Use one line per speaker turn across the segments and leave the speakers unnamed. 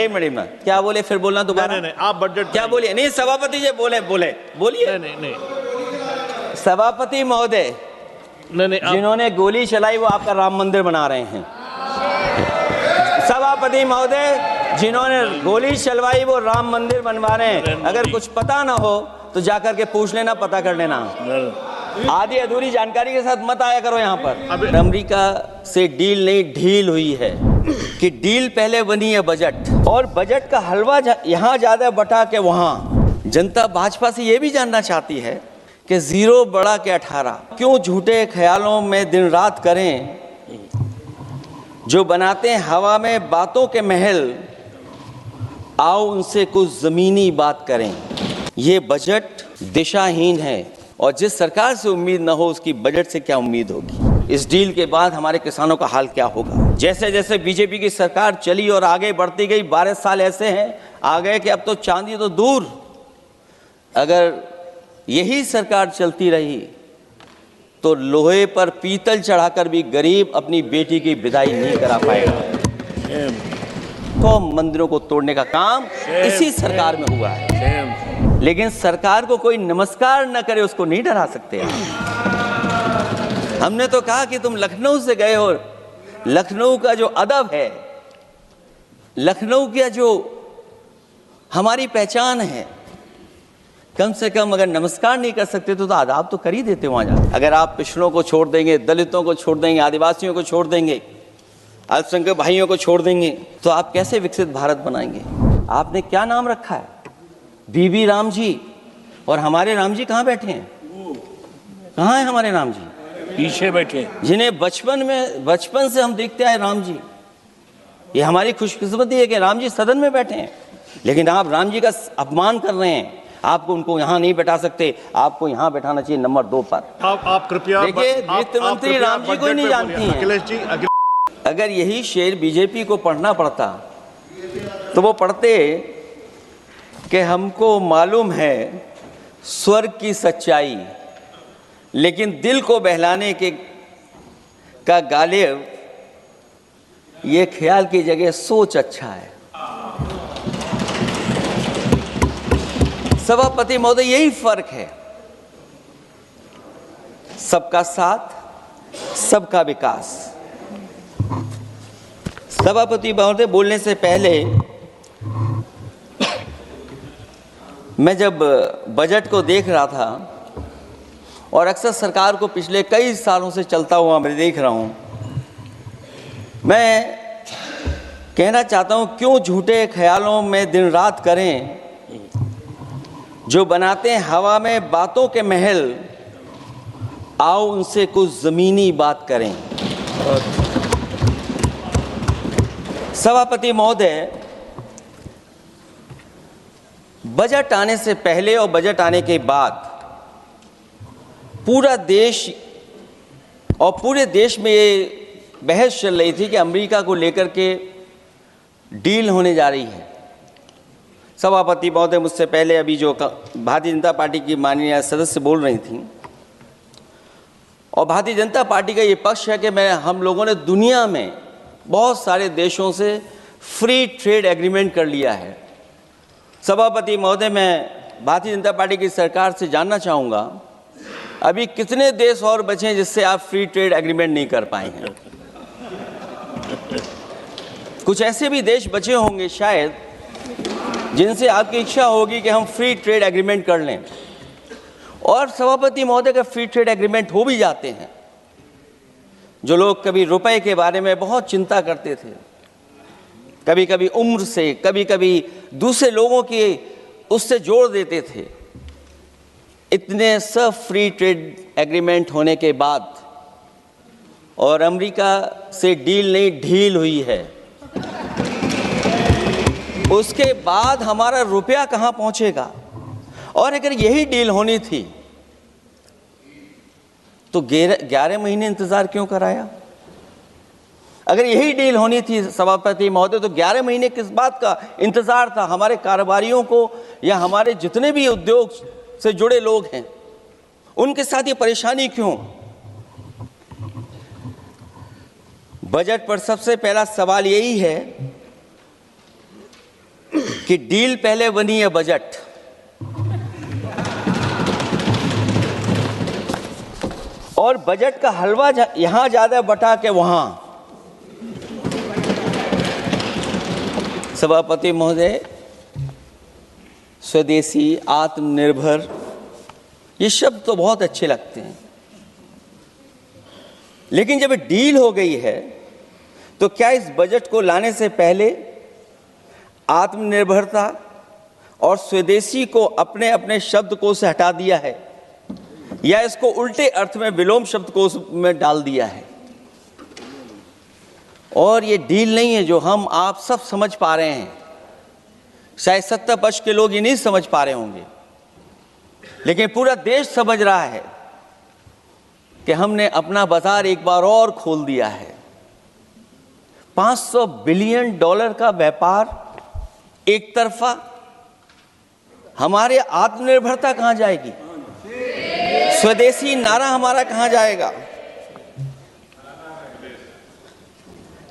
एक मिनट क्या बोले, फिर बोलना दोबारा।
नहीं, आप बजट
क्या बोलिए? नहीं, सभापति जी बोलिए।
नहीं
सभापति महोदय,
नहीं
जिन्होंने गोली चलाई वो आपका राम मंदिर बना रहे हैं। सभापति महोदय, जिन्होंने गोली चलवाई वो राम मंदिर बनवा रहे हैं। अगर कुछ पता ना हो तो जाकर के पूछ लेना, पता कर लेना। आधी अधूरी जानकारी के साथ मत आया करो यहाँ पर। अमेरिका से डील नहीं, ढील हुई है कि डील पहले बनी है बजट, और बजट का हलवा यहाँ ज्यादा बटा के वहाँ। जनता भाजपा से ये भी जानना चाहती है कि 0 बड़ा के 18 क्यों झूठे ख्यालों में दिन रात करें, जो बनाते हैं हवा में बातों के महल, आओ उनसे कुछ जमीनी बात करें। ये बजट दिशाहीन है, और जिस सरकार से उम्मीद न हो उसकी बजट से क्या उम्मीद होगी। इस डील के बाद हमारे किसानों का हाल क्या होगा। जैसे जैसे बीजेपी की सरकार चली और आगे बढ़ती गई, 12 साल ऐसे हैं आ गए कि अब तो चांदी तो दूर, अगर यही सरकार चलती रही तो लोहे पर पीतल चढ़ाकर भी गरीब अपनी बेटी की विदाई नहीं करा पाएगा। तो मंदिरों को तोड़ने का काम इसी सरकार में हुआ है, लेकिन सरकार को कोई नमस्कार न करे उसको नहीं डरा सकते। हमने तो कहा कि तुम लखनऊ से गए हो, लखनऊ का जो अदब है, लखनऊ का जो हमारी पहचान है, कम से कम अगर नमस्कार नहीं कर सकते तो आदाब तो कर ही देते वहां जाकर। अगर आप पिछड़ों को छोड़ देंगे, दलितों को छोड़ देंगे, आदिवासियों को छोड़ देंगे, अल्पसंख्यक भाइयों को छोड़ देंगे, तो आप कैसे विकसित भारत बनाएंगे। आपने क्या नाम रखा है, बीबी राम जी, और हमारे राम जी कहाँ बैठे हैं? कहाँ है हमारे राम जी?
पीछे बैठे,
जिन्हें बचपन से हम देखते आए राम जी। ये हमारी खुशकिस्मती है कि राम जी सदन में बैठे हैं, लेकिन आप राम जी का अपमान कर रहे हैं। आपको उनको यहाँ नहीं बैठा सकते, आपको यहाँ बैठाना चाहिए नंबर 2 पर।
आप कृपया
देखिए, वित्त मंत्री राम जी को ही नहीं जानती हैं।
अखिलेश जी,
अगर यही शेर बीजेपी को पढ़ना पड़ता तो वो पढ़ते कि हमको मालूम है स्वर्ग की सच्चाई, लेकिन दिल को बहलाने के का गालिब ये ख्याल की जगह सोच अच्छा है। सभापति महोदय, यही फर्क है, सबका साथ सबका विकास। सभापति महोदय, बोलने से पहले मैं जब बजट को देख रहा था, और अक्सर सरकार को पिछले कई सालों से चलता हुआ मैं देख रहा हूं, मैं कहना चाहता हूं क्यों झूठे ख्यालों में दिन रात करें, जो बनाते हैं हवा में बातों के महल, आओ उनसे कुछ जमीनी बात करें। सभापति महोदय, बजट आने से पहले और बजट आने के बाद पूरा देश और पूरे देश में ये बहस चल रही थी कि अमेरिका को लेकर के डील होने जा रही है। सभापति महोदय, मुझसे पहले अभी जो भारतीय जनता पार्टी की माननीय सदस्य बोल रही थी, और भारतीय जनता पार्टी का ये पक्ष है कि हम लोगों ने दुनिया में बहुत सारे देशों से फ्री ट्रेड एग्रीमेंट कर लिया है। सभापति महोदय, मैं भारतीय जनता पार्टी की सरकार से जानना चाहूँगा, अभी कितने देश और बचे हैं जिससे आप फ्री ट्रेड एग्रीमेंट नहीं कर पाए हैं? कुछ ऐसे भी देश बचे होंगे शायद जिनसे आपकी इच्छा होगी कि हम फ्री ट्रेड एग्रीमेंट कर लें। और सभापति महोदय, का फ्री ट्रेड एग्रीमेंट हो भी जाते हैं, जो लोग कभी रुपए के बारे में बहुत चिंता करते थे, कभी कभी उम्र से, कभी कभी दूसरे लोगों के उससे जोड़ देते थे, इतने सब फ्री ट्रेड एग्रीमेंट होने के बाद, और अमेरिका से डील नहीं ढील हुई है, उसके बाद हमारा रुपया कहां पहुंचेगा। और अगर यही डील होनी थी तो 11 महीने इंतजार क्यों कराया? अगर यही डील होनी थी सभापति महोदय, तो 11 महीने किस बात का इंतजार था? हमारे कारोबारियों को या हमारे जितने भी उद्योग से जुड़े लोग हैं उनके साथ ये परेशानी क्यों? बजट पर सबसे पहला सवाल यही है कि डील पहले बनी है बजट। और बजट का हलवा यहां ज्यादा बटा के वहां। सभापति महोदय, स्वदेशी, आत्मनिर्भर, ये शब्द तो बहुत अच्छे लगते हैं, लेकिन जब डील हो गई है तो क्या इस बजट को लाने से पहले आत्मनिर्भरता और स्वदेशी को अपने अपने शब्दकोश से हटा दिया है, या इसको उल्टे अर्थ में विलोम शब्दकोश में डाल दिया है? और ये डील नहीं है जो हम आप सब समझ पा रहे हैं, शायद सत्ता पक्ष के लोग ये नहीं समझ पा रहे होंगे, लेकिन पूरा देश समझ रहा है कि हमने अपना बाजार एक बार और खोल दिया है। $500 बिलियन का व्यापार एक तरफा। हमारे आत्मनिर्भरता कहां जाएगी? स्वदेशी नारा हमारा कहां जाएगा?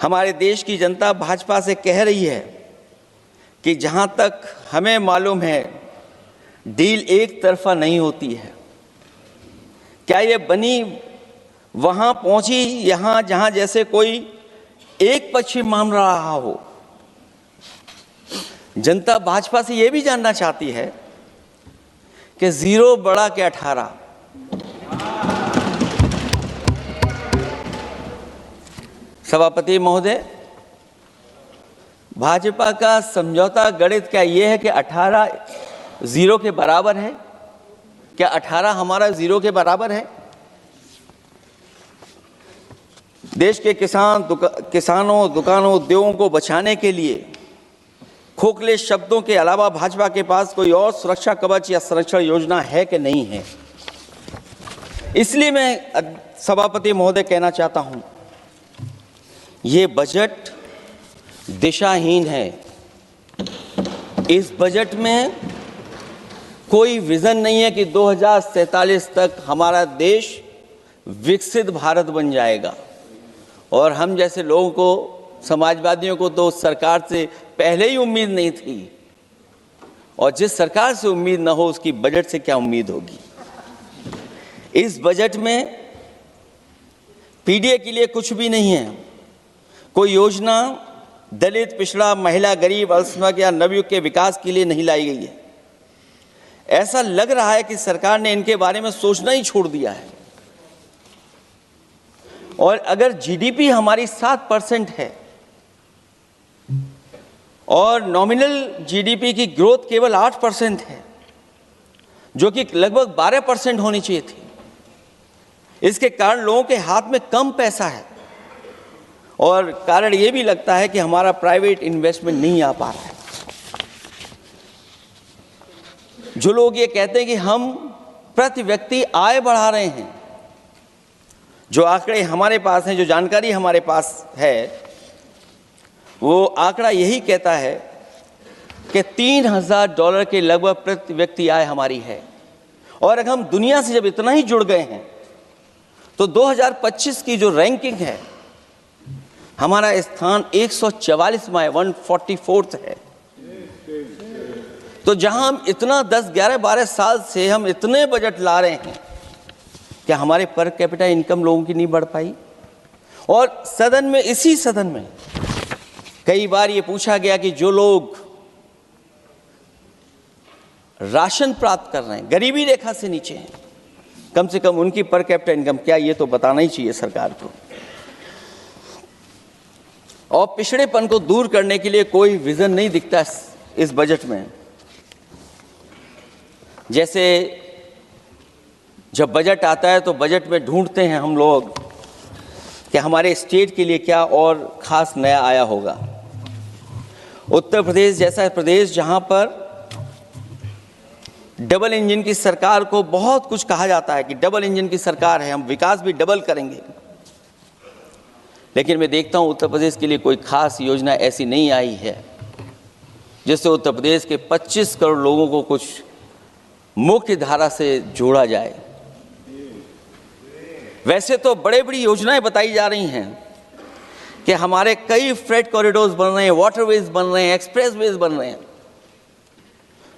हमारे देश की जनता भाजपा से कह रही है कि जहां तक हमें मालूम है डील एक तरफा नहीं होती है। क्या ये बनी वहां पहुंची यहां जहां जैसे कोई एक पक्षी मान रहा हो? जनता भाजपा से यह भी जानना चाहती है कि 0 बड़ा के 18। सभापति महोदय, भाजपा का समझौता गणित क्या यह है कि 18 0 के बराबर है? क्या 18 हमारा 0 के बराबर है? देश के किसानों, दुकानों, उद्योगों को बचाने के लिए खोखले शब्दों के अलावा भाजपा के पास कोई और सुरक्षा कवच या संरक्षण योजना है कि नहीं है? इसलिए मैं सभापति महोदय कहना चाहता हूं, ये बजट दिशाहीन है। इस बजट में कोई विजन नहीं है कि 2047 तक हमारा देश विकसित भारत बन जाएगा। और हम जैसे लोगों को, समाजवादियों को तो सरकार से पहले ही उम्मीद नहीं थी, और जिस सरकार से उम्मीद ना हो उसकी बजट से क्या उम्मीद होगी? इस बजट में पीडीए के लिए कुछ भी नहीं है। कोई योजना दलित, पिछड़ा, महिला, गरीब, अल्पसंख्यक या नवयुवक के विकास के लिए नहीं लाई गई है। ऐसा लग रहा है कि सरकार ने इनके बारे में सोचना ही छोड़ दिया है। और अगर जीडीपी हमारी 7% है और नॉमिनल जीडीपी की ग्रोथ केवल 8% है, जो कि लगभग 12% होनी चाहिए थी, इसके कारण लोगों के हाथ में कम पैसा है। और कारण यह भी लगता है कि हमारा प्राइवेट इन्वेस्टमेंट नहीं आ पा रहा है। जो लोग ये कहते हैं कि हम प्रति व्यक्ति आय बढ़ा रहे हैं, जो आंकड़े हमारे पास हैं, जो जानकारी हमारे पास है, वो आंकड़ा यही कहता है कि $3000 के लगभग प्रति व्यक्ति आय हमारी है। और अगर हम दुनिया से जब इतना ही जुड़ गए हैं तो 2025 की जो रैंकिंग है, हमारा स्थान 144वां है, 144th है। तो जहां हम इतना 10, 11, 12 साल से हम इतने बजट ला रहे हैं, क्या हमारे पर कैपिटा इनकम लोगों की नहीं बढ़ पाई? और सदन में, इसी सदन में कई बार ये पूछा गया कि जो लोग राशन प्राप्त कर रहे हैं, गरीबी रेखा से नीचे हैं, कम से कम उनकी पर कैपिटा इनकम क्या, ये तो बताना ही चाहिए सरकार को। और पिछड़ेपन को दूर करने के लिए कोई विजन नहीं दिखता इस बजट में। जैसे जब बजट आता है तो बजट में ढूंढते हैं हम लोग कि हमारे स्टेट के लिए क्या और खास नया आया होगा। उत्तर प्रदेश जैसा प्रदेश जहां पर डबल इंजन की सरकार को बहुत कुछ कहा जाता है कि डबल इंजन की सरकार है, हम विकास भी डबल करेंगे, लेकिन मैं देखता हूं उत्तर प्रदेश के लिए कोई खास योजना ऐसी नहीं आई है जिससे उत्तर प्रदेश के 25 करोड़ लोगों को कुछ मुख्य धारा से जोड़ा जाए। वैसे तो बड़े बड़ी योजनाएं बताई जा रही हैं कि हमारे कई फ्रेट कॉरिडोर्स बन रहे हैं, वाटरवेज बन रहे हैं, एक्सप्रेसवेज बन रहे हैं,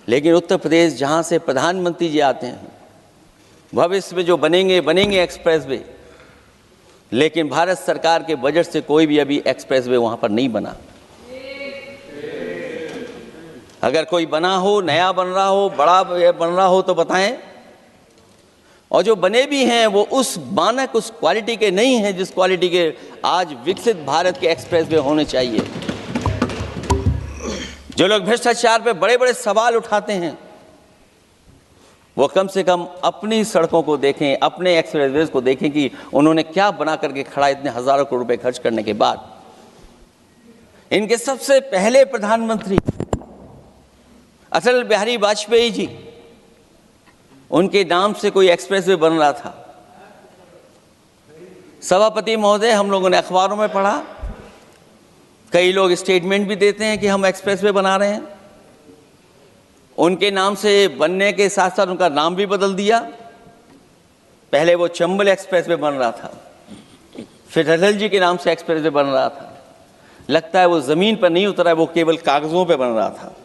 लेकिन उत्तर प्रदेश जहाँ से प्रधानमंत्री जी आते हैं, भविष्य में जो बनेंगे एक्सप्रेसवे, लेकिन भारत सरकार के बजट से कोई भी अभी एक्सप्रेसवे वहाँ पर नहीं बना। अगर कोई बना हो, नया बन रहा हो, बड़ा बन रहा हो तो बताएं। और जो बने भी हैं वो उस मानक, उस क्वालिटी के नहीं हैं जिस क्वालिटी के आज विकसित भारत के एक्सप्रेसवे होने चाहिए। जो लोग भ्रष्टाचार पे बड़े बड़े सवाल उठाते हैं, वो कम से कम अपनी सड़कों को देखें, अपने एक्सप्रेसवेज को देखें कि उन्होंने क्या बना करके खड़ा इतने हजारों करोड़ रुपए खर्च करने के बाद। इनके सबसे पहले प्रधानमंत्री अटल बिहारी वाजपेयी जी, उनके नाम से कोई एक्सप्रेसवे बन रहा था। सभापति महोदय, हम लोगों ने अखबारों में पढ़ा, कई लोग स्टेटमेंट भी देते हैं कि हम एक्सप्रेसवे बना रहे हैं। उनके नाम से बनने के साथ साथ उनका नाम भी बदल दिया। पहले वो चंबल एक्सप्रेसवे बन रहा था, फिर अटल जी के नाम से एक्सप्रेसवे बन रहा था। लगता है वो जमीन पर नहीं उतरा है, वो केवल कागजों पे बन रहा था।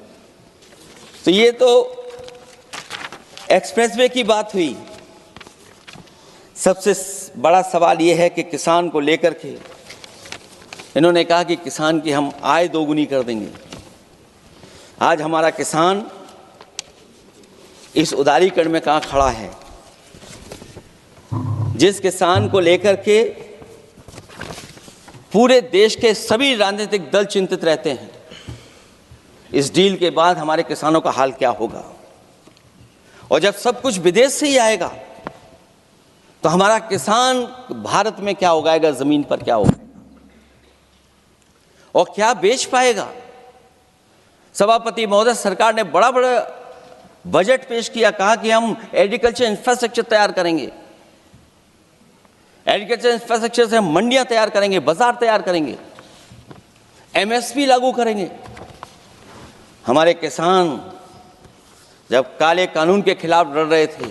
तो ये तो एक्सप्रेसवे की बात हुई। सबसे बड़ा सवाल ये है कि किसान को लेकर के इन्होंने कहा कि किसान की हम आय दोगुनी कर देंगे। आज हमारा किसान इस उदारीकरण में कहाँ खड़ा है? जिस किसान को लेकर के पूरे देश के सभी राजनीतिक दल चिंतित रहते हैं, इस डील के बाद हमारे किसानों का हाल क्या होगा। और जब सब कुछ विदेश से ही आएगा तो हमारा किसान भारत में क्या उगाएगा, जमीन पर क्या उगाएगा और क्या बेच पाएगा। सभापति महोदय, सरकार ने बड़ा बड़ा बजट पेश किया, कहा कि हम एग्रीकल्चर इंफ्रास्ट्रक्चर तैयार करेंगे, एग्रीकल्चर इंफ्रास्ट्रक्चर से हम मंडियां तैयार करेंगे, बाजार तैयार करेंगे, एमएसपी लागू करेंगे। हमारे किसान जब काले कानून के खिलाफ लड़ रहे थे,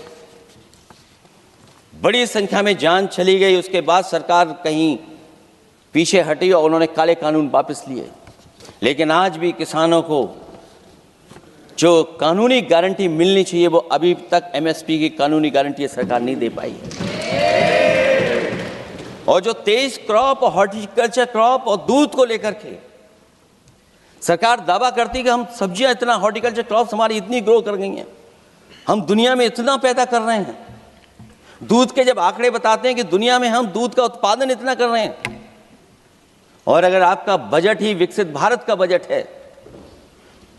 बड़ी संख्या में जान चली गई, उसके बाद सरकार कहीं पीछे हटी और उन्होंने काले कानून वापस लिए। लेकिन आज भी किसानों को जो कानूनी गारंटी मिलनी चाहिए वो अभी तक एमएसपी की कानूनी गारंटी सरकार नहीं दे पाई है। और जो तेज क्रॉप और हॉर्टिकल्चर क्रॉप और दूध को लेकर के सरकार दावा करती कि हम सब्जियां इतना, हॉर्टिकल्चर क्रॉप्स हमारी इतनी ग्रो कर गई हैं, हम दुनिया में इतना पैदा कर रहे हैं। दूध के जब आंकड़े बताते हैं कि दुनिया में हम दूध का उत्पादन इतना कर रहे हैं, और अगर आपका बजट ही विकसित भारत का बजट है,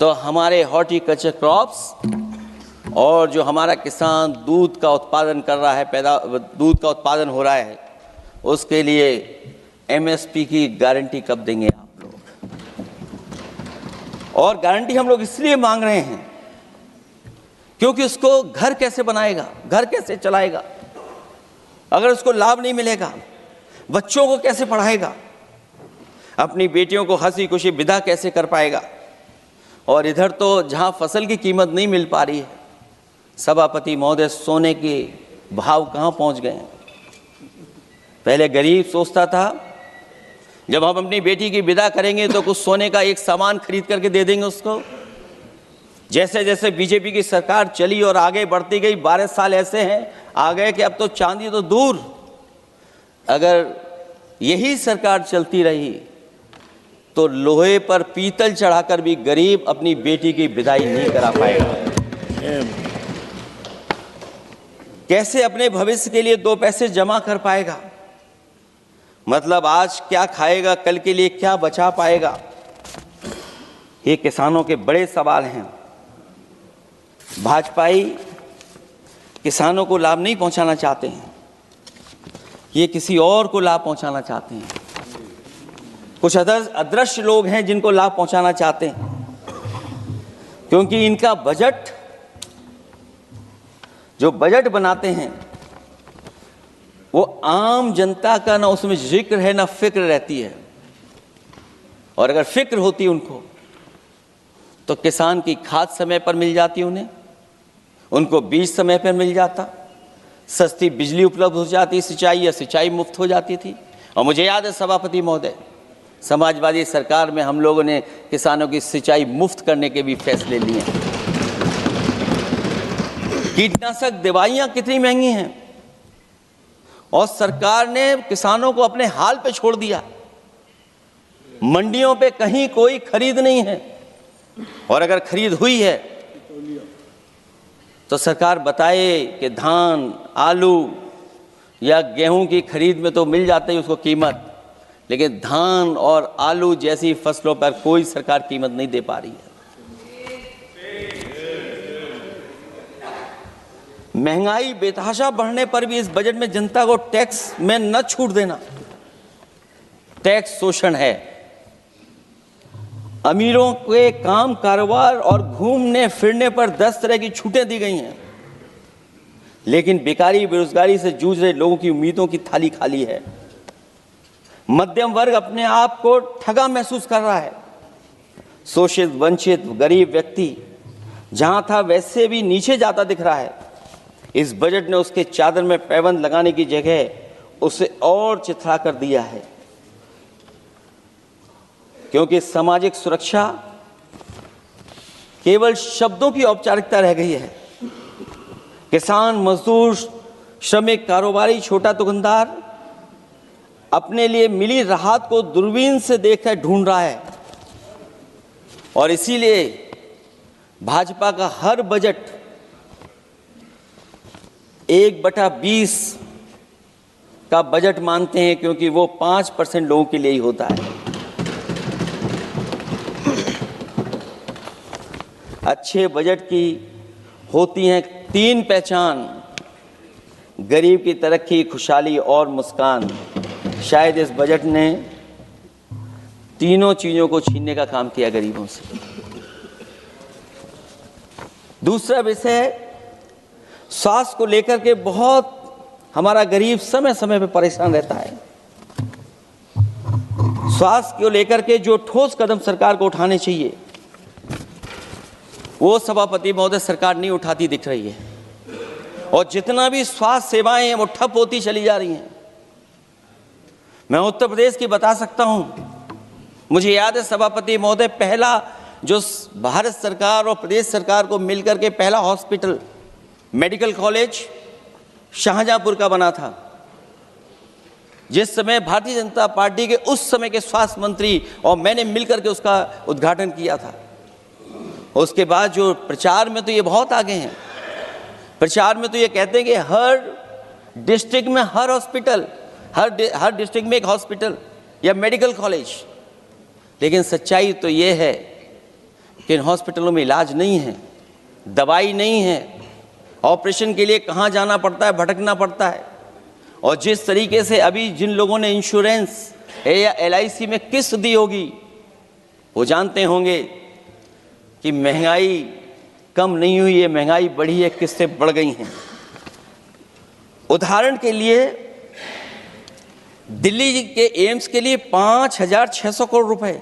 तो हमारे हॉर्टिकल्चर क्रॉप्स और जो हमारा किसान दूध का उत्पादन कर रहा है, दूध का उत्पादन हो रहा है, उसके लिए एमएसपी की गारंटी कब देंगे आप लोग? और गारंटी हम लोग इसलिए मांग रहे हैं क्योंकि उसको घर कैसे बनाएगा, घर कैसे चलाएगा, अगर उसको लाभ नहीं मिलेगा, बच्चों को कैसे पढ़ाएगा, अपनी बेटियों को हंसी खुशी विदा कैसे कर पाएगा। और इधर तो जहां फसल की कीमत नहीं मिल पा रही है, सभापति महोदय, सोने के भाव कहां पहुंच गए हैं। पहले गरीब सोचता था जब हम अपनी बेटी की विदा करेंगे तो कुछ सोने का एक सामान खरीद करके दे देंगे उसको। जैसे जैसे बीजेपी की सरकार चली और आगे बढ़ती गई, 12 साल ऐसे हैं आ गए कि अब तो चांदी तो दूर, अगर यही सरकार चलती रही तो लोहे पर पीतल चढ़ाकर भी गरीब अपनी बेटी की विदाई नहीं करा पाएगा। कैसे अपने भविष्य के लिए 2 पैसे जमा कर पाएगा? मतलब आज क्या खाएगा, कल के लिए क्या बचा पाएगा? ये किसानों के बड़े सवाल हैं। भाजपाई किसानों को लाभ नहीं पहुंचाना चाहते हैं, ये किसी और को लाभ पहुंचाना चाहते हैं। कुछ अदृश्य लोग हैं जिनको लाभ पहुंचाना चाहते हैं, क्योंकि इनका बजट, जो बजट बनाते हैं, वो आम जनता का ना उसमें जिक्र है ना फिक्र रहती है। और अगर फिक्र होती उनको तो किसान की खाद समय पर मिल जाती उन्हें, उनको बीज समय पर मिल जाता, सस्ती बिजली उपलब्ध हो जाती, सिंचाई या सिंचाई मुफ्त हो जाती थी। और मुझे याद है सभापति महोदय, समाजवादी सरकार में हम लोगों ने किसानों की सिंचाई मुफ्त करने के भी फैसले लिए। कीटनाशक दवाइयां कितनी महंगी हैं और सरकार ने किसानों को अपने हाल पे छोड़ दिया। मंडियों पे कहीं कोई खरीद नहीं है, और अगर खरीद हुई है तो सरकार बताए कि धान, आलू या गेहूं की खरीद में तो मिल जाती है उसको कीमत, लेकिन धान और आलू जैसी फसलों पर कोई सरकार कीमत नहीं दे पा रही है। महंगाई बेतहाशा बढ़ने पर भी इस बजट में जनता को टैक्स में न छूट देना टैक्स शोषण है। अमीरों के काम, कारोबार और घूमने फिरने पर 10 तरह की छूटें दी गई हैं, लेकिन बेकारी, बेरोजगारी से जूझ रहे लोगों की उम्मीदों की थाली खाली है। मध्यम वर्ग अपने आप को ठगा महसूस कर रहा है। शोषित, वंचित, गरीब व्यक्ति जहां था वैसे भी नीचे जाता दिख रहा है। इस बजट ने उसके चादर में पैबंद लगाने की जगह उसे और चिथड़ा कर दिया है, क्योंकि सामाजिक सुरक्षा केवल शब्दों की औपचारिकता रह गई है। किसान, मजदूर, श्रमिक, कारोबारी, छोटा दुकानदार अपने लिए मिली राहत को दूरबीन से देखकर ढूंढ रहा है, और इसीलिए भाजपा का हर बजट 1/20 का बजट मानते हैं, क्योंकि वो 5% लोगों के लिए ही होता है। अच्छे बजट की होती हैं 3 पहचान: गरीब की तरक्की, खुशहाली और मुस्कान। शायद इस बजट ने तीनों चीजों को छीनने का काम किया गरीबों से। दूसरा विषय, स्वास्थ्य को लेकर के बहुत हमारा गरीब समय समय पे परेशान रहता है। स्वास्थ्य को लेकर के जो ठोस कदम सरकार को उठाने चाहिए, वो सभापति महोदय सरकार नहीं उठाती दिख रही है, और जितना भी स्वास्थ्य सेवाएं हैं वो ठप होती चली जा रही हैं। मैं उत्तर प्रदेश की बता सकता हूं, मुझे याद है सभापति महोदय, पहला जो भारत सरकार और प्रदेश सरकार को मिलकर के पहला हॉस्पिटल, मेडिकल कॉलेज शाहजहांपुर का बना था, जिस समय भारतीय जनता पार्टी के उस समय के स्वास्थ्य मंत्री और मैंने मिलकर के उसका उद्घाटन किया था। उसके बाद जो प्रचार में तो ये बहुत आगे हैं, प्रचार में तो ये कहते हैं कि हर डिस्ट्रिक्ट में हर हॉस्पिटल, हर डिस्ट्रिक्ट में एक हॉस्पिटल या मेडिकल कॉलेज, लेकिन सच्चाई तो ये है कि इन हॉस्पिटलों में इलाज नहीं है, दवाई नहीं है, ऑपरेशन के लिए कहाँ जाना पड़ता है, भटकना पड़ता है। और जिस तरीके से अभी जिन लोगों ने इंश्योरेंस या LIC में किस्त दी होगी, वो जानते होंगे कि महंगाई कम नहीं हुई है, महंगाई बढ़ी है, किस्तें बढ़ गई हैं। उदाहरण के लिए दिल्ली के एम्स के लिए 5,600 करोड़ रुपए,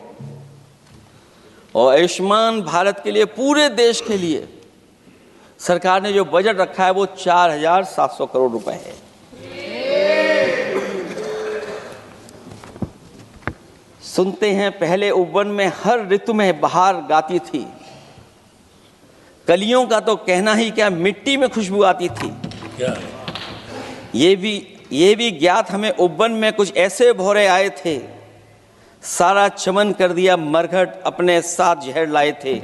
और आयुष्मान भारत के लिए पूरे देश के लिए सरकार ने जो बजट रखा है वो 4,700 करोड़ रुपए है। सुनते हैं पहले उपवन में हर ऋतु में बहार गाती थी, कलियों का तो कहना ही क्या, मिट्टी में खुशबू आती थी। ये भी ज्ञात हमें उपवन में कुछ ऐसे भौरे आए थे, सारा चमन कर दिया मरघट, अपने साथ जहर लाए थे।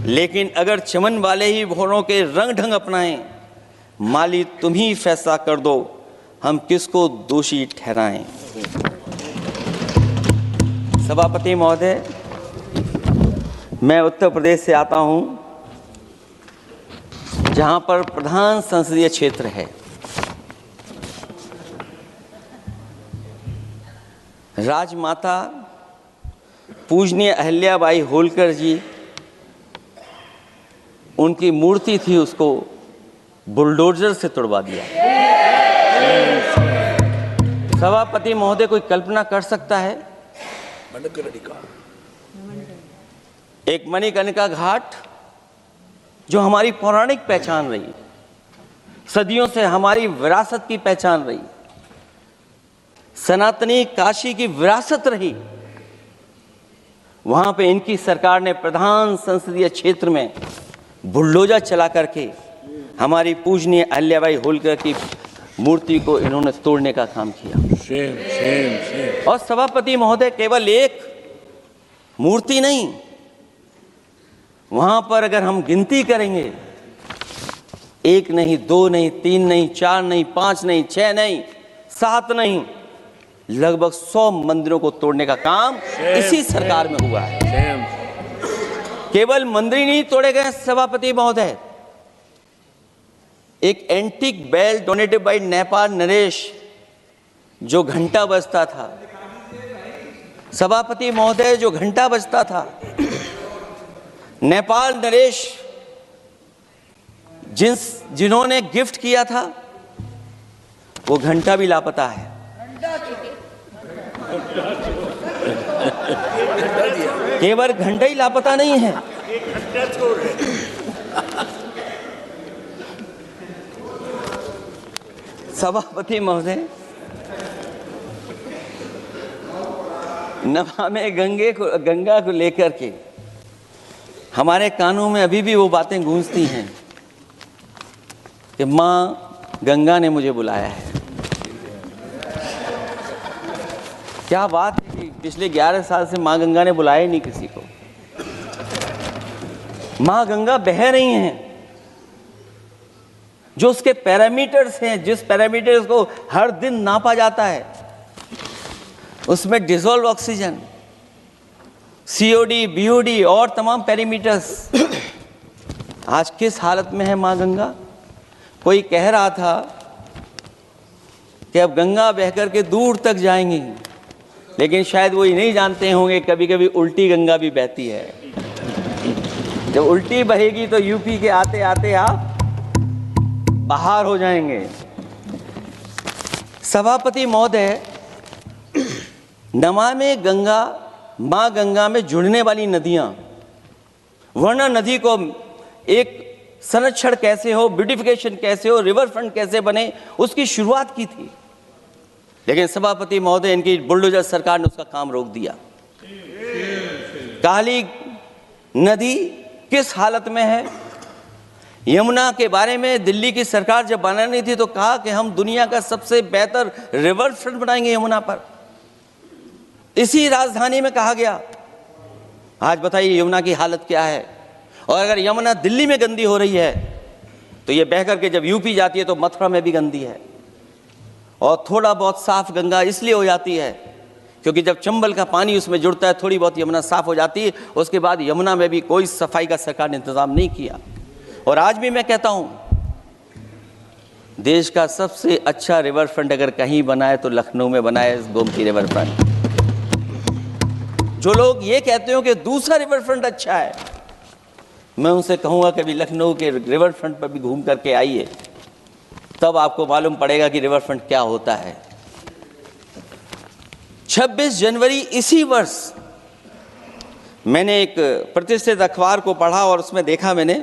लेकिन अगर चमन वाले ही भौरों के रंग ढंग अपनाएं, माली तुम ही फैसला कर दो, हम किसको दोषी ठहराएं। सभापति महोदय, मैं उत्तर प्रदेश से आता हूं, जहां पर प्रधान संसदीय क्षेत्र है। राजमाता पूजनीय अहिल्याबाई होलकर जी, उनकी मूर्ति थी, उसको बुलडोजर से तोड़वा दिया। सभापति महोदय, कोई कल्पना कर सकता है एक मणिकर्णिका घाट जो हमारी पौराणिक पहचान रही, सदियों से हमारी विरासत की पहचान रही, सनातनी काशी की विरासत रही, वहां पे इनकी सरकार ने प्रधान संसदीय क्षेत्र में बुलडोजर चला करके हमारी पूजनीय अहिल्याबाई होलकर की मूर्ति को इन्होंने तोड़ने का काम किया।
Same same same.
और सभापति महोदय, केवल एक मूर्ति नहीं, वहां पर अगर हम गिनती करेंगे, एक नहीं, दो नहीं, तीन नहीं, चार नहीं, पांच नहीं, छह नहीं, सात नहीं, लगभग 100 मंदिरों को तोड़ने का काम इसी सरकार में हुआ है।
सेम।
केवल मंदिर ही नहीं तोड़े गए सभापति महोदय, एक antique bell donated by Nepal नरेश, जो घंटा बजता था सभापति महोदय, जो घंटा बजता था, नेपाल नरेश जिन्होंने गिफ्ट किया था, वो घंटा भी लापता है। केवल घंटा ही लापता नहीं है, सभापति महोदय, नमामि गंगा को लेकर के हमारे कानों में अभी भी वो बातें गूंजती हैं कि माँ गंगा ने मुझे बुलाया है। क्या बात है कि पिछले 11 साल से माँ गंगा ने बुलाया ही नहीं किसी को। माँ गंगा बह रही हैं, जो उसके पैरामीटर्स हैं, जिस पैरामीटर्स को हर दिन नापा जाता है, उसमें डिसॉल्व ऑक्सीजन, सीओडी, बीओडी और तमाम पैरामीटर्स, आज किस हालत में है माँ गंगा। कोई कह रहा था कि अब गंगा बहकर के दूर तक जाएंगी, लेकिन शायद वो ये नहीं जानते होंगे कभी कभी उल्टी गंगा भी बहती है। जब उल्टी बहेगी तो यूपी के आते आते आप बाहर हो जाएंगे। सभापति महोदय, नमामि गंगा, माँ गंगा में जुड़ने वाली नदियां, वरना नदी को एक संरक्षण कैसे हो, ब्यूटिफिकेशन कैसे हो, रिवर फ्रंट कैसे बने, उसकी शुरुआत की थी। लेकिन सभापति महोदय, इनकी बुलडोजर सरकार ने उसका काम रोक दिया। काली नदी किस हालत में है। यमुना के बारे में दिल्ली की सरकार जब बनानी थी तो कहा कि हम दुनिया का सबसे बेहतर रिवर फ्रंट बनाएंगे यमुना पर, इसी राजधानी में कहा गया। आज बताइए यमुना की हालत क्या है। और अगर यमुना दिल्ली में गंदी हो रही है तो ये बह करके जब यूपी जाती है तो मथुरा में भी गंदी है। और थोड़ा बहुत साफ गंगा इसलिए हो जाती है क्योंकि जब चंबल का पानी उसमें जुड़ता है, थोड़ी बहुत यमुना साफ हो जाती है। उसके बाद यमुना में भी कोई सफाई का सरकार ने इंतजाम नहीं किया। और आज भी मैं कहता हूं, देश का सबसे अच्छा रिवर फ्रंट अगर कहीं बना है तो लखनऊ में बना है, गोमती रिवर फ्रंट। जो लोग ये कहते हो कि दूसरा रिवर फ्रंट अच्छा है, मैं उनसे कहूंगा कभी लखनऊ के रिवर फ्रंट पर भी घूम करके आइए, तब आपको मालूम पड़ेगा कि रिवर फ्रंट क्या होता है। 26 जनवरी इसी वर्ष मैंने एक प्रतिष्ठित अखबार को पढ़ा और उसमें देखा मैंने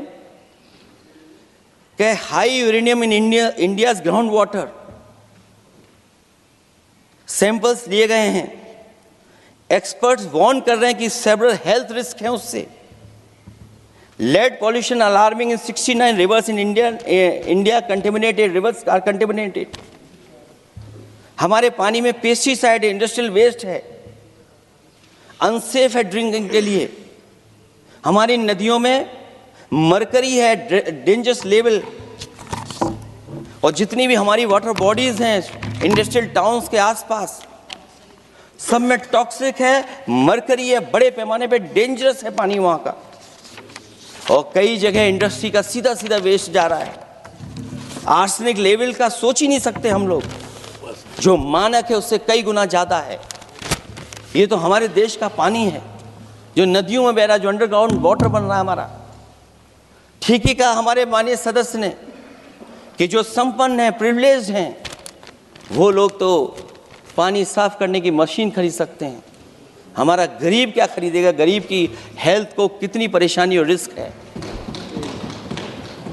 कि high uranium in India's ground water samples लिए गए हैं। एक्सपर्ट्स वार्न कर रहे हैं कि सेवरल हेल्थ रिस्क हैं उससे। Lead pollution alarming in 69 rivers in India contaminated, rivers are contaminated. हमारे पानी में पेस्टिसाइड है, इंडस्ट्रियल वेस्ट है, अनसेफ है ड्रिंकिंग के लिए। हमारी नदियों में मरकरी है, डेंजरस लेवल। और जितनी भी हमारी वाटर बॉडीज हैं इंडस्ट्रियल टाउन्स के आसपास, सब में टॉक्सिक है, मरकरी है, बड़े पैमाने पे डेंजरस है पानी वहां का। और कई जगह इंडस्ट्री का सीधा सीधा वेस्ट जा रहा है। आर्सेनिक लेवल का सोच ही नहीं सकते हम लोग, जो मानक है उससे कई गुना ज्यादा है। ये तो हमारे देश का पानी है जो नदियों में बह रहा है, जो अंडरग्राउंड वाटर बन रहा है हमारा। ठीक ही कहा हमारे माननीय सदस्य ने कि जो संपन्न हैं, प्रिविलेज्ड हैं, वो लोग तो पानी साफ करने की मशीन खरीद सकते हैं। हमारा गरीब क्या खरीदेगा। गरीब की हेल्थ को कितनी परेशानी और रिस्क है।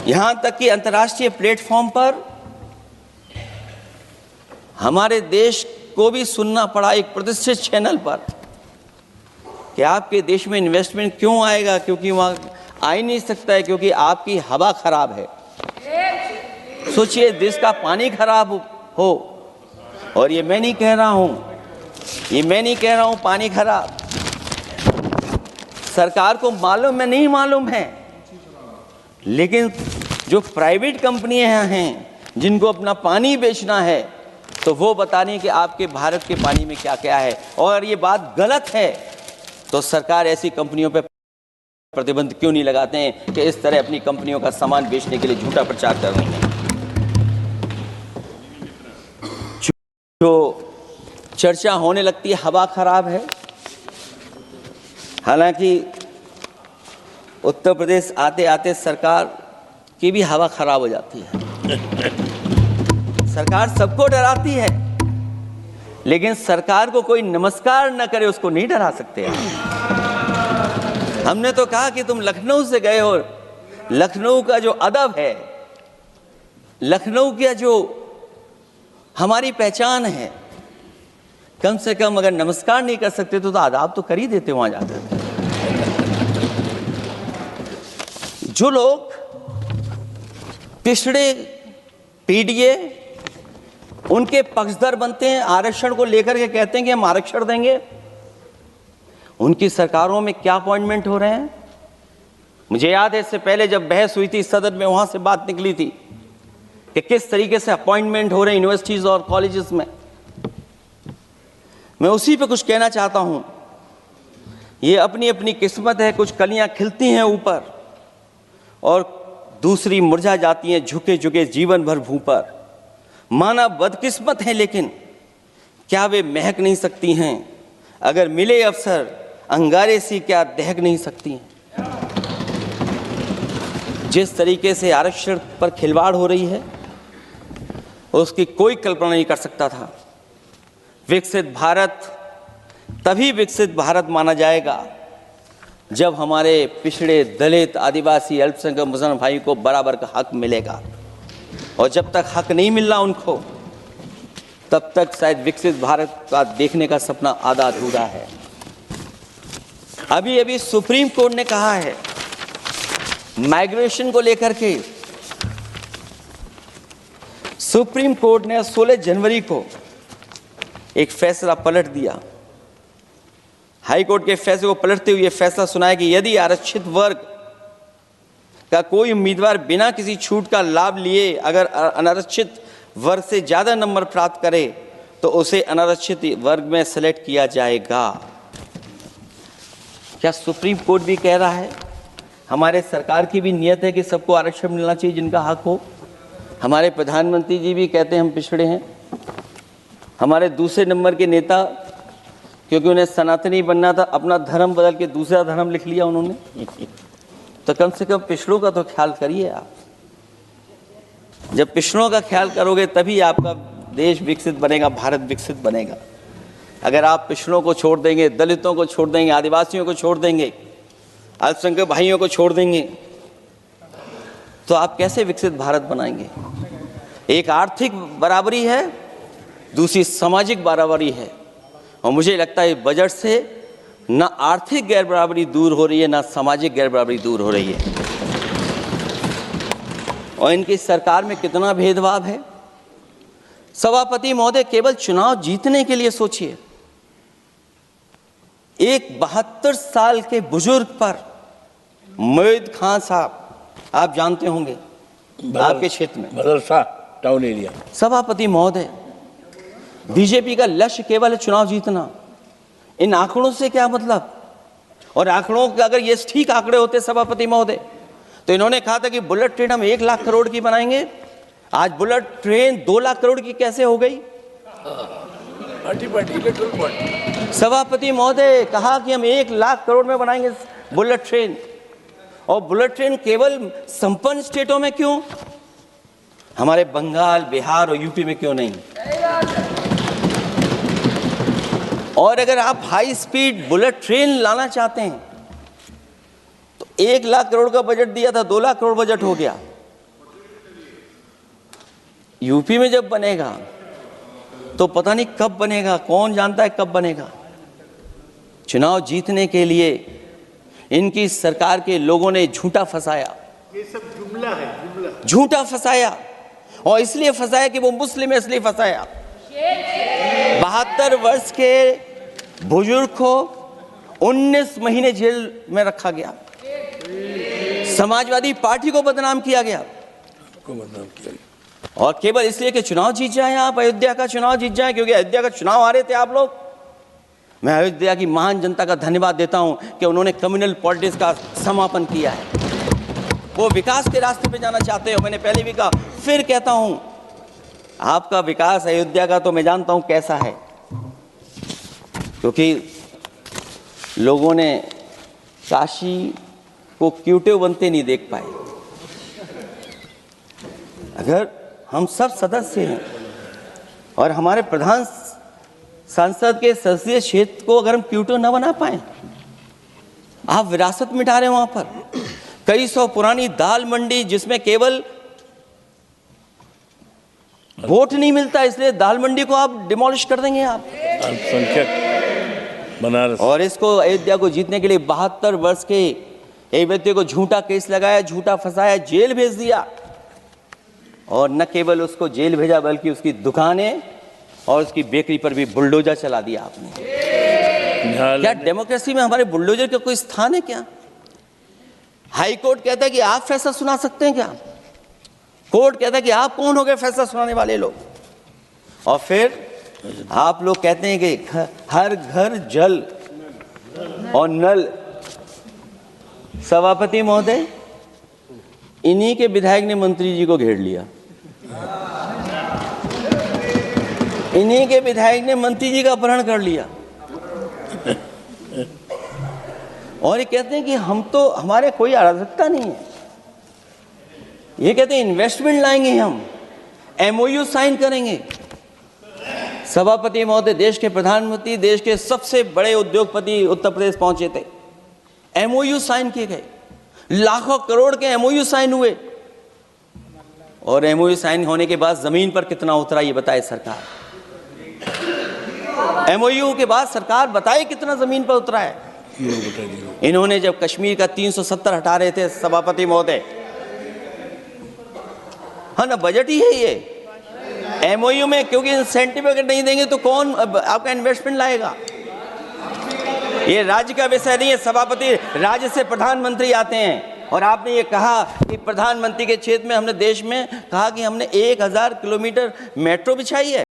यहां तक कि अंतर्राष्ट्रीय प्लेटफॉर्म पर हमारे देश को भी सुनना पड़ा एक प्रतिष्ठित चैनल पर कि आपके देश में इन्वेस्टमेंट क्यों आएगा, क्योंकि वहां आ ही नहीं सकता है, क्योंकि आपकी हवा खराब है। सोचिए देश का पानी खराब हो, और ये मैं नहीं कह रहा हूं, पानी खराब सरकार को मालूम है, नहीं मालूम है, लेकिन जो प्राइवेट कंपनियां हैं जिनको अपना पानी बेचना है, तो वो बता रही हैं कि आपके भारत के पानी में क्या क्या है। और अगर ये बात गलत है तो सरकार ऐसी कंपनियों पे प्रतिबंध क्यों नहीं लगाते हैं कि इस तरह अपनी कंपनियों का सामान बेचने के लिए झूठा प्रचार कर रही हैं। जो चर्चा होने लगती है हवा खराब है, हालांकि उत्तर प्रदेश आते आते सरकार की भी हवा खराब हो जाती है। सरकार सबको डराती है, लेकिन सरकार को कोई नमस्कार न करे उसको नहीं डरा सकते हैं। हमने तो कहा कि तुम लखनऊ से गए हो, लखनऊ का जो अदब है, लखनऊ का जो हमारी पहचान है, कम से कम अगर नमस्कार नहीं कर सकते तो आदाब तो कर ही देते वहां जाकर। जो लोग पिछड़े पीडीए उनके पक्षधर बनते हैं, आरक्षण को लेकर के कहते हैं कि हम आरक्षण देंगे, उनकी सरकारों में क्या अपॉइंटमेंट हो रहे हैं। मुझे याद है इससे पहले जब बहस हुई थी सदन में, वहां से बात निकली थी कि किस तरीके से अपॉइंटमेंट हो रहे हैं यूनिवर्सिटीज और कॉलेजेस में। मैं उसी पे कुछ कहना चाहता हूं। ये अपनी अपनी किस्मत है, कुछ कलियां खिलती हैं ऊपर और दूसरी मुरझा जाती हैं झुके झुके जीवन भर भूं पर। मानव बदकिस्मत है, लेकिन क्या वे महक नहीं सकती हैं? अगर मिले अवसर अंगारे सी क्या दहक नहीं सकती हैं? जिस तरीके से आरक्षण पर खिलवाड़ हो रही है उसकी कोई कल्पना नहीं कर सकता था। विकसित भारत तभी विकसित भारत माना जाएगा जब हमारे पिछड़े दलित आदिवासी अल्पसंख्यक मुसलमान भाई को बराबर का हक मिलेगा, और जब तक हक नहीं मिल रहा उनको, तब तक शायद विकसित भारत का देखने का सपना आधा अधूरा है। अभी अभी सुप्रीम कोर्ट ने कहा है माइग्रेशन को लेकर के, सुप्रीम कोर्ट ने 16 जनवरी को एक फैसला पलट दिया। हाई कोर्ट के फैसले को पलटते हुए फैसला सुनाया कि यदि आरक्षित वर्ग का कोई उम्मीदवार बिना किसी छूट का लाभ लिए अगर अनारक्षित वर्ग से ज्यादा नंबर प्राप्त करे तो उसे अनारक्षित वर्ग में सेलेक्ट किया जाएगा। क्या सुप्रीम कोर्ट भी कह रहा है? हमारे सरकार की भी नियत है कि सबको आरक्षण मिलना चाहिए जिनका हक हो। हमारे प्रधानमंत्री जी भी कहते हैं हम पिछड़े हैं। हमारे दूसरे नंबर के नेता, क्योंकि उन्हें सनातनी बनना था, अपना धर्म बदल के दूसरा धर्म लिख लिया उन्होंने। तो कम से कम पिछड़ों का तो ख्याल करिए आप। जब पिछड़ों का ख्याल करोगे तभी आपका देश विकसित बनेगा, भारत विकसित बनेगा। अगर आप पिछड़ों को छोड़ देंगे, दलितों को छोड़ देंगे, आदिवासियों को छोड़ देंगे, अल्पसंख्यक भाइयों को छोड़ देंगे, तो आप कैसे विकसित भारत बनाएंगे? एक आर्थिक बराबरी है, दूसरी सामाजिक बराबरी है, और मुझे लगता है बजट से ना आर्थिक गैर बराबरी दूर हो रही है, ना सामाजिक गैर बराबरी दूर हो रही है। और इनकी सरकार में कितना भेदभाव है। सभापति महोदय, केवल चुनाव जीतने के लिए सोचिए, एक 72 साल के बुजुर्ग पर मोईद खान साहब, आप जानते होंगे आपके क्षेत्र में,
मदरसा टाउन एरिया।
सभापति महोदय, बीजेपी का लक्ष्य केवल है चुनाव जीतना। इन आंकड़ों से क्या मतलब? और आंकड़ों के अगर ये ठीक आंकड़े होते सभापति महोदय, तो इन्होंने कहा था कि बुलेट ट्रेन हम 1 लाख करोड़ की बनाएंगे। आज बुलेट ट्रेन 2 लाख करोड़ की कैसे हो गई? सभापति महोदय कहा कि हम 1 लाख करोड़ में बनाएंगे बुलेट ट्रेन, और बुलेट ट्रेन केवल संपन्न स्टेटों में क्यों? हमारे बंगाल, बिहार और यूपी में क्यों नहीं? और अगर आप हाई स्पीड बुलेट ट्रेन लाना चाहते हैं तो 1 लाख करोड़ का बजट दिया था, 2 लाख करोड़ बजट हो गया। यूपी में जब बनेगा तो पता नहीं कब बनेगा, कौन जानता है कब बनेगा। चुनाव जीतने के लिए इनकी सरकार के लोगों ने झूठा फंसाया,
ये सब जुमला है, जुमला।
झूठा फंसाया। और इसलिए फंसाया कि वो मुस्लिम है, इसलिए फंसाया। 72 वर्ष के बुजुर्ग को 19 महीने जेल में रखा गया। समाजवादी पार्टी को बदनाम किया गया, और केवल इसलिए कि चुनाव जीत जाए आप, अयोध्या का चुनाव जीत जाए, क्योंकि अयोध्या का चुनाव हारे थे आप लोग। मैं अयोध्या की महान जनता का धन्यवाद देता हूं कि उन्होंने कम्युनल पॉलिटिक्स का समापन किया है। वो विकास के रास्ते पे जाना चाहते हो। मैंने पहले भी कहा, फिर कहता हूं, आपका विकास अयोध्या का तो मैं जानता हूं कैसा है, क्योंकि लोगों ने काशी को क्यूटिव बनते नहीं देख पाए। अगर हम सब सदस्य हैं और हमारे प्रधान सांसद के संसदीय क्षेत्र को अगर हम क्यूटिव न बना पाए, आप विरासत मिटा रहे हैं। वहां पर कई सौ पुरानी दाल मंडी, जिसमें केवल वोट नहीं मिलता, इसलिए दाल मंडी को आप डिमोलिश कर देंगे आप।
अल्पसंख्यक बनारस,
और इसको अयोध्या को जीतने के लिए 72 वर्ष के एक व्यक्ति को झूठा केस लगाया, झूठा फंसाया, जेल भेज दिया। और न केवल उसको जेल भेजा, बल्कि उसकी दुकानें और उसकी बेकरी पर भी बुलडोजर चला दिया आपने। क्या डेमोक्रेसी में हमारे बुलडोजर का कोई स्थान है क्या? हाई कोर्ट कहता है कि आप फैसला सुना सकते हैं क्या? कोर्ट कहता है कि आप कौन हो गए फैसला सुनाने वाले लोग? और फिर आप लोग कहते हैं कि हर घर जल और नल। सभापति महोदय, इन्हीं के विधायक ने मंत्री जी को घेर लिया, इन्हीं के विधायक ने मंत्री जी का अपहरण कर लिया, और ये कहते हैं कि हम तो, हमारे कोई अराजकता नहीं है। ये कहते हैं इन्वेस्टमेंट लाएंगे, हम एमओयू साइन करेंगे। सभापति महोदय, देश के प्रधानमंत्री, देश के सबसे बड़े उद्योगपति उत्तर प्रदेश पहुंचे थे, एमओयू साइन किए गए, लाखों करोड़ के एमओयू साइन हुए। और एमओयू साइन होने के बाद जमीन पर कितना उतरा ये बताए सरकार। एमओयू के बाद सरकार बताए कितना जमीन पर उतरा है। इन्होंने जब कश्मीर का 370 हटा रहे थे सभापति महोदय, हाँ ना, बजट ही है ये एमओयू में, क्योंकि इंसेंटिव अगर नहीं देंगे तो कौन आपका इन्वेस्टमेंट लाएगा? ये राज्य का विषय नहीं है सभापति, राज्य से प्रधानमंत्री आते हैं। और आपने ये कहा कि प्रधानमंत्री के क्षेत्र में हमने, देश में कहा कि हमने 1000 किलोमीटर मेट्रो बिछाई है।